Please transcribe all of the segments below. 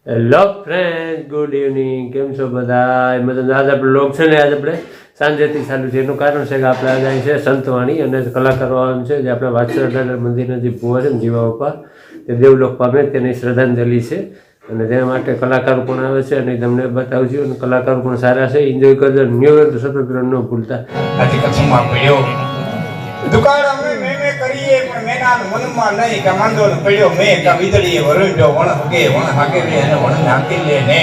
Hello friend, good evening. કેમ છો બધા? મતલબ આજે આપણે લોક છે ને, આજે આપણે સાંજેથી ચાલુ છે. એનું કારણ છે કે આપણે આજે અહીં છે સંતવાણી અને કલાકારો આવે છે જે આપણે વાત્સલ્ય મંદિરના જે ભુવા છે ને જીવા બાપા, તે દેવલોક પામે તેની શ્રદ્ધાંજલિ છે અને તેના માટે કલાકારો પણ આવે છે અને તમને બતાવજો. અને કલાકારો પણ સારા છે, એન્જોય કરજો. ન્યૂ યર તો સતત ન ભૂલતા. આજે કચ્છમાં પડ્યો દુકાળ અમે મેમે કરીએ પણ મેના મનમાં નહીં કે માંદો પડ્યો મે કા વીજળીએ વરંડ્યો વણ હગે વણ હાગે રે અને વણ નાખી લે ને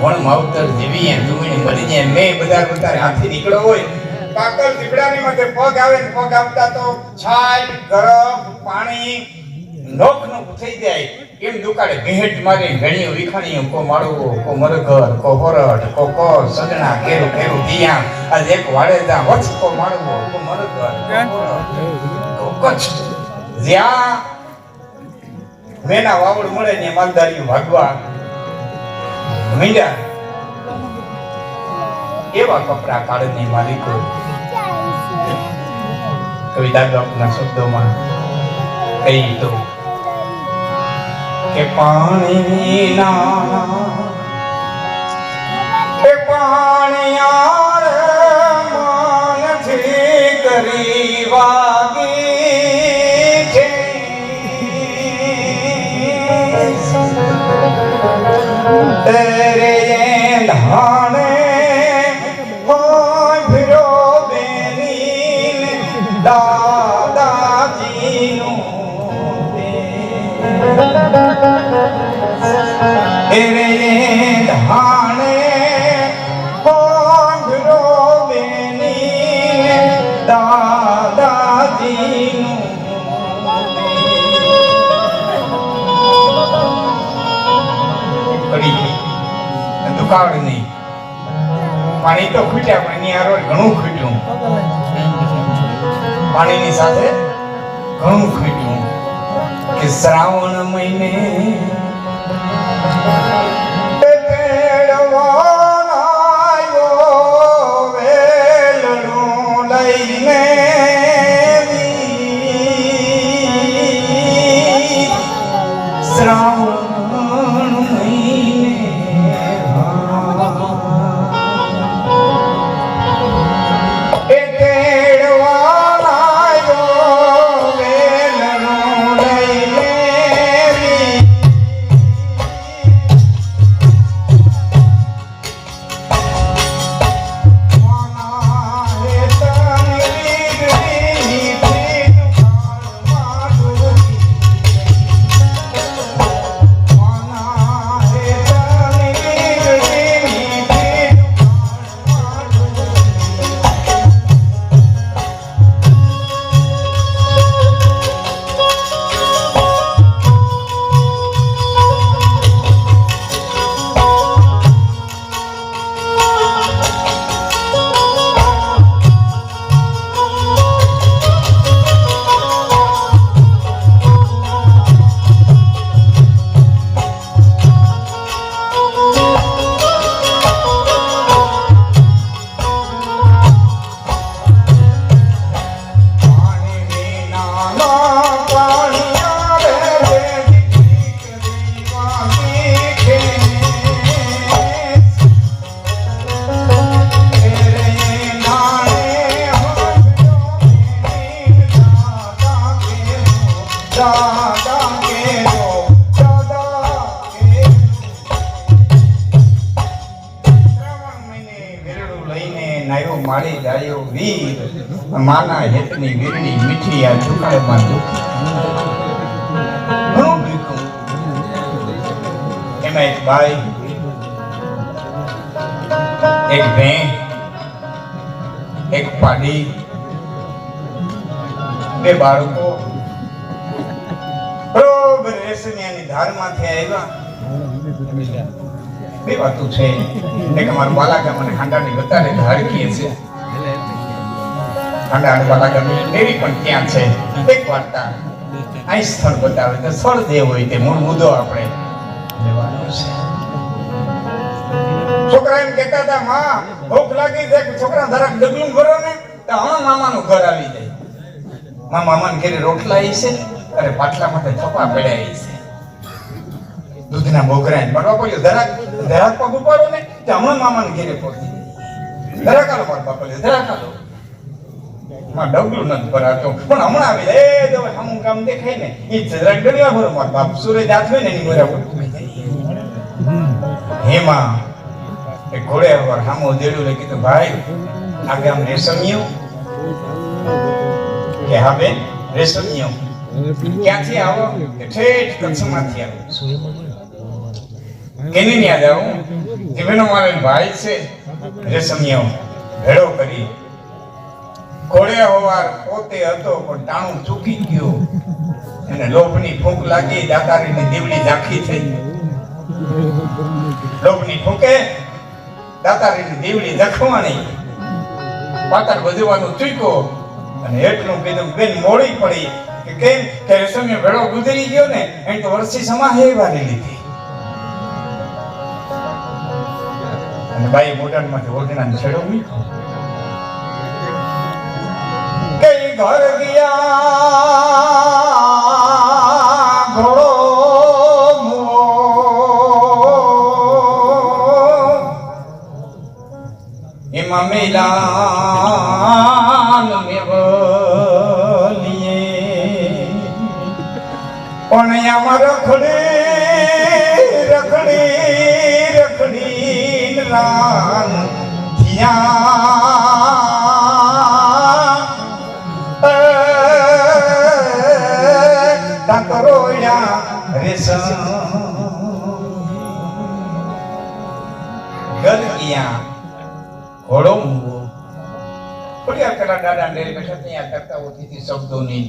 વણ માવતર જેવી ધૂમણી મરી જાય મે બધા હાથી નીકળો હોય કાકલ દીપડાની માથે પગ આવે ને પગ આવતા તો છાય ગરમ પાણી નોખ થઈ જાય એમ દુકાળે ભેટ મારી ઘણીઓ વિખાણીઓ કો માળવો કો મરઘર કો હોરડ કો સગણા કેરું કેરું દિયા આજ એક વાડેદા વચ કો માળવો કો મરઘર કો કચ્છ જ્યાં મેના વાવડ મળે ને માલધારીઓ ભાગવા મીંડા એવા કપડા કાળની માલિકો કવિતા ડોકના શબ્દોમાં કહી તો કે પાણી યાર માનથી કરી વાગી છે તેરે ધાણે હોય ફિરો બેની દાદાજીનું એરે ધાણે હોંગરો બેની દાદાજીનું કરી દુકાળ નહીં પાણી તો ખૂટ્યા પણ એની હારો ઘણું ખૂટ્યું પાણીની સાથે ઘણું ખૂટ્યું કે શ્રાવણ મહિને મારી જાયો વીર માના હેતની વીરડી મીઠી આ ચુકાળમાં દુઃખ ઘણું દુઃખ એમાં એક ભાઈ એક બેન એક પાડી બે બાળકો બરોબર રેસનિયાની ધારમાંથી આવ્યા. બે વાતો છે. એક અમારું બાલાગામ અને હાંડાની વધારે ધારકીય છે. હાંડા અને બાલાગામ એવી પણ ત્યાં છે. એક વાર્તા અહીં સ્થળ બતાવે તો સ્થળ જે હોય તે મૂળ મુદ્દો આપણે લેવાનો છે. છોકરા એમ કહેતા હતા, માં ભૂખ લાગી છે, છોકરા જરાક ડગલું ભરો ને તો હમણાં મામાનું ઘર આવી જાય. મામાને ઘેરે રોટલા ઈ છે અરે પાટલા માટે થપા પડ્યા ઈ છે દૂધના બોગરા બનવા પડ્યો ધરાક પગ ઉપાડો ને તો હમણાં મામાને ઘેરે પહોંચી ધરાકાલો મારા બાપા ધરાકાલો માં ડગલું નથી ભરાતો પણ હમણાં આવી એ જો હમું કામ દેખાય ને ઈ જરાક ડળ્યા ભરો મારા બાપ સૂરજ હાથ હોય ને એની મોરા ઉઠી જાય હેમાં એ ઘોડે પર હામો દેડું ને કીધું ભાઈ આ ગામ રેશમિયું કે હા બેન રેશમિયું ક્યાંથી આવો કે ઠેઠ કચ્છમાંથી આવો કેની ન્યા જાઉં જીવનો મારે ભાઈ છે રેશમિયો ભેળો કરી ઘોડે હોવાર પોતે હતો પણ ટાણું ચૂકી ગયો એને લોભની ફૂંક લાગી દાતારીની દીવડી ઝાંખી થઈ લોભની ફૂંકે દાતારીની દીવડી ઝાંખવાની પાતર વધવાનું ચૂક્યો અને એટલું કીધું બેન મોડી પડી કે કેમ કે રેશમિયો ભેળો ગુજરી ગયો ને એને તો વર્ષી સમાહે વાળી લીધી અને બાઈ મોઢામાંથી ઓઢણાને છેડો મૂક્યો કઈ ઘર ગયા ઘોડો એમાં મેલાન મેવલીએ પણ આમાં રખડી રાન થયા કરોયા રેશમ ગલ ગયા ઘોડો મૂવો થોડી પેલા દાદા ડેરી બેઠા ત્યાં કરતા હોતી શબ્દોની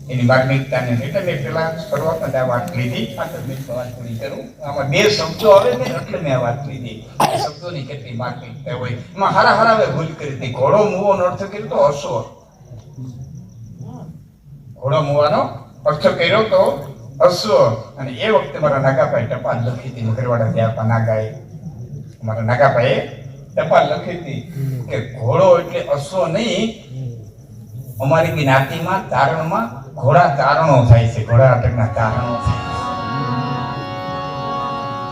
એની માર્મિકતાને એટલે મેં પેલા શરૂઆતમાં આ વાત લીધી પાછળ મેં વાત પૂરી કરું આમાં બે શબ્દો આવે ને એટલે મેં આ વાત લીધી એ શબ્દોની કેટલી માર્મિકતા હોય એમાં હારા હવે ભૂલ કરી હતી ઘોડો મૂવો નો અર્થ કર્યો તો હસો ઘોડો મૂવાનો અર્થ કર્યો તો હસો અને એ વખતે મારા નાગાભાઈ ટપાલ લખી હતી નગરવાડા ત્યાં નાગાએ મારા નાગાભાઈએ ટપાલ લખી હતી કે ઘોડો એટલે હસો નહીં અમારી જ્ઞાતિમાં તારણમાં ઘોડા તારણો થાય છે ઘોડા અટકના તારણો થાય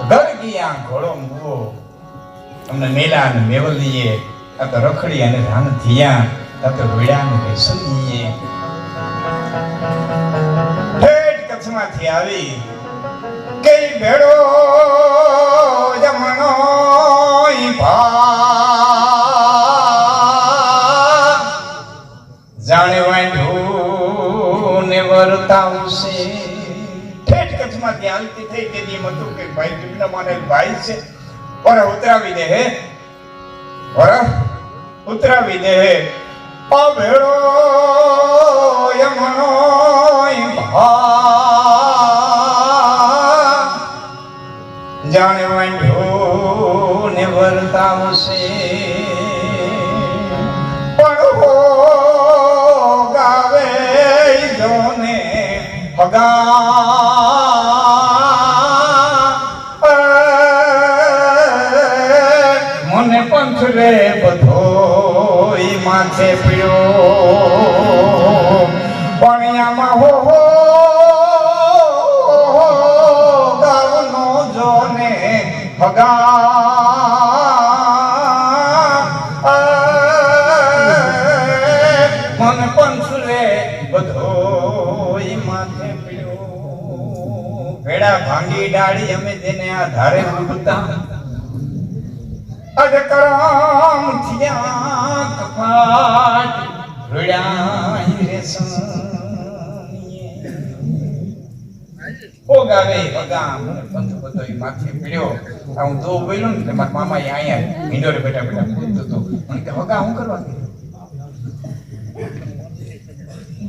ઘર ગયા ઘોડો મૂવો અમને મેલા અને મેવલીએ આ તો રખડી અને રાન ધીયા આ તો રોડ્યા અને રેશમીએ ઠેઠ કચ્છમાંથી આવી કઈ ભેડો જમણો જાણે વાંઢું ને વર્તાવશે ઠેઠ કચ્છમાંથી હાલતી થઈ તેથી એમ હતું કે ભાઈ ટીમના માને ભાઈ છે પર ઉતરાવી દે હે ઉતરાવી દે હે આ ભેળો યમનો જાણે વાંઢું ને વર્તાવશે મને પંથ રે બધોય માથે પીડ્યો પણ આમાં હો ગાવનો જોને ભગા મને પંથ રે બધોય માથે ભેડા ભાંગી ડાળી અમે તેને આધારે ઉગતા અજકરામ થયા કપાટ રોડ્યા રેશમ ઓ ગાવે ભગા મને પંથ બધોય માથે પીડ્યો આ હું તો બોલ્યો ને કે મારા મામા અહીંયા હિંડોરે બેઠા બેઠા પૂછતો હતો મને કે ભગા હું કરવા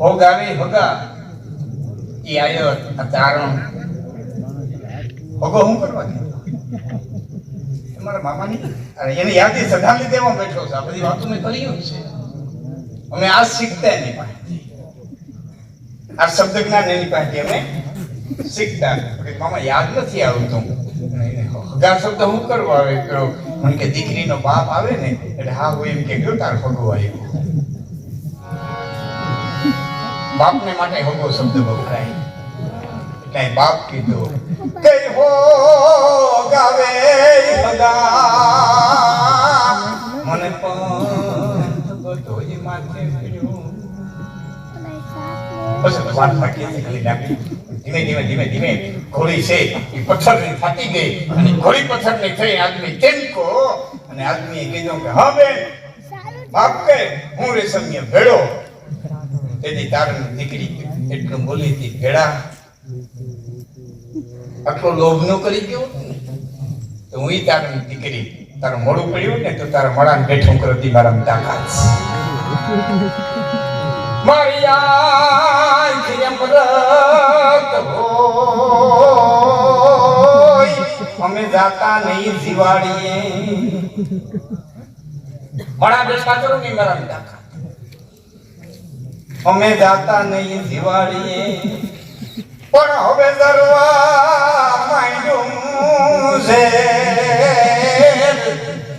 ઓ ગાવે ભગા ઈ આયો આ તારણ ભગો હું કરવા મારા મામાની અરે એને યાદી સદા લીધે હું બેઠો છું આ બધી વાતો મેં કરી છે અમે આ શીખતા એની પાસેથી આ શબ્દ જ્ઞાન એની પાસેથી અમે શીખતા મામા યાદ નથી આવતું હગા શબ્દ હું કરવા આવે કરો મને કે દીકરીનો બાપ આવે ને એટલે હા હું એમ કે ગયો તાર ભગો આવ્યો બાપને માટે હોગો શબ્દ વપરાય એટલે બાપ કીધું કે હો ગાવે બધા મને પણ બધોય માથે પડ્યો બસ વાત બાકી છે ખાલી નાખી ધીમે ધીમે ધીમે ધીમે ઘોડી છે એ પથ્થરની ફાટી ગઈ અને ઘોડી પથ્થરની થઈ આદમી તેમકો અને આદમીએ કીધું કે હા બેન બાપ કે હું રેશમીય ભેળો તેથી તારની દીકરી એટલું બોલી હતી ભેળા આટલો લોભ ન કરી ગયો તો હું તારની દીકરી તારું મોડું પડ્યું ને તો તારા મળાને બેઠું કરતી મારા તાકાત મારી આંખી અમૃત હોય અમે જાતા નહીં દિવાળીએ મળા બેઠા કરો નહીં મારા તાકાત અમે જાતા નહીં દિવાળીએ પણ હવે દરવા માંડ્યું છે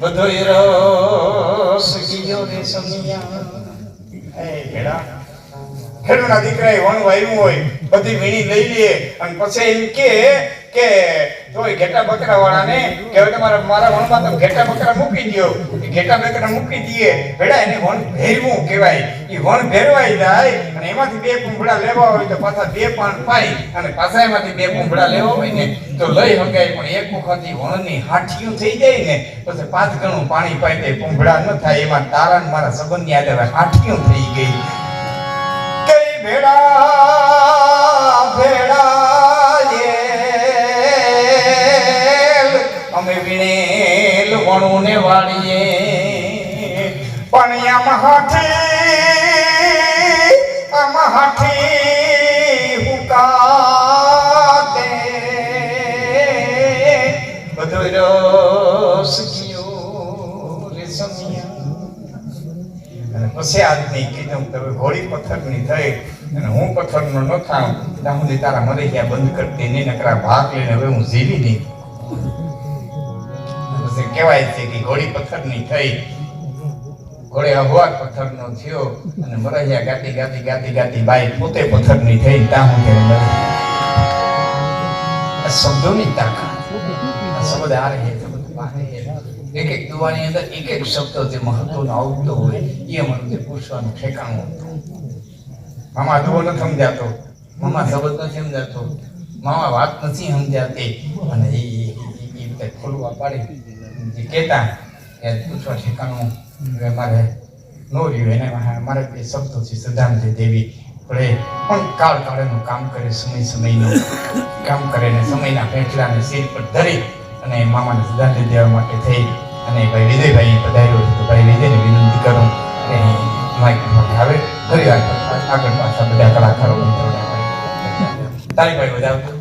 બધોય રસ ગયો રે સમિયા એ ભેડા ખેડૂના દીકરાએ વણ વાવ્યું હોય બધી વીણી લઈ લે અને પછી એમ કે તોય ઘેટા બકરા વાળાને કે હવે તમારા મારા વણમાં તમે ઘેટા બકરા મૂકી દો એ ઘેટા બકરા મૂકી દઈએ ભેડા એને વણ ભેરવું કહેવાય એ વણ ભેરવાઈ જાય અને એમાંથી બે પૂંભડા લેવા હોય તો પાછા બે પાન પાઈ અને પાછા એમાંથી બે પૂંભડા લેવા હોય ને તો લઈ હગાય પણ એક વખત વણની હાઠિયું થઈ જાય ને પછી 5 ગણું પાણી પાઈ દે પૂંભડા ન થાય એમાં તારા મારા સંબંધની આદરે હાઠિયું થઈ ગઈ કઈ ભેડા ભેડા અમે વિણેલ વણું ને વાળીએ પણ આમાં હાથી હુકાતે બધો રસ ગયો રે સમિયા અને પછી આદમી કીધું તમે ઘોડી પથ્થરની થઈ અને હું પથ્થરનો ન થાઉં ત્યાં સુધી તારા મરે ગયા બંધ કરતી નહીં નકરા ભાગ લઈને હવે હું જીવી નહીં કહેવાય છે કે ઘોડી પથ્થરની થઈ ઘોડે અભવાક પથ્થરનો થયો અને મરૈયા ગાતી ગાતી ગાતી ગાતી બાઈ પોતે પથ્થરની થઈ ત્યાં હું મરે શબ્દોની તાકાત શબ્દ આ રહે એક એક દુવાની અંદર એક એક શબ્દ જે મહત્વનો આવતો હોય એ મને પૂછવાનું ઠેકાણું હતું મામા દુવો ન સમજાતો મામા શબ્દ નથી સમજાતો મામા વાત નથી સમજાતી અને એ ખોલવા પાડી જે કહેતા કે પૂછવા ઠેકાણું મારે નો રહ્યું એને મારે બે શબ્દોથી શ્રદ્ધાંજલિ દેવી પડે પણ કાળ કાળેનું કામ કરે સમય સમયનું કામ કરે ને સમયના પેટલાને સિર પર ધરી અને મામાને શ્રદ્ધાંજલિ દેવા માટે થઈ અને ભાઈ વિજયભાઈ પધાર્યો છે તો ભાઈ વિજયને વિનંતી કરું કે માઇક આવે ફરી આગળ પાછા બધા કલાકારો તારી ભાઈ બધા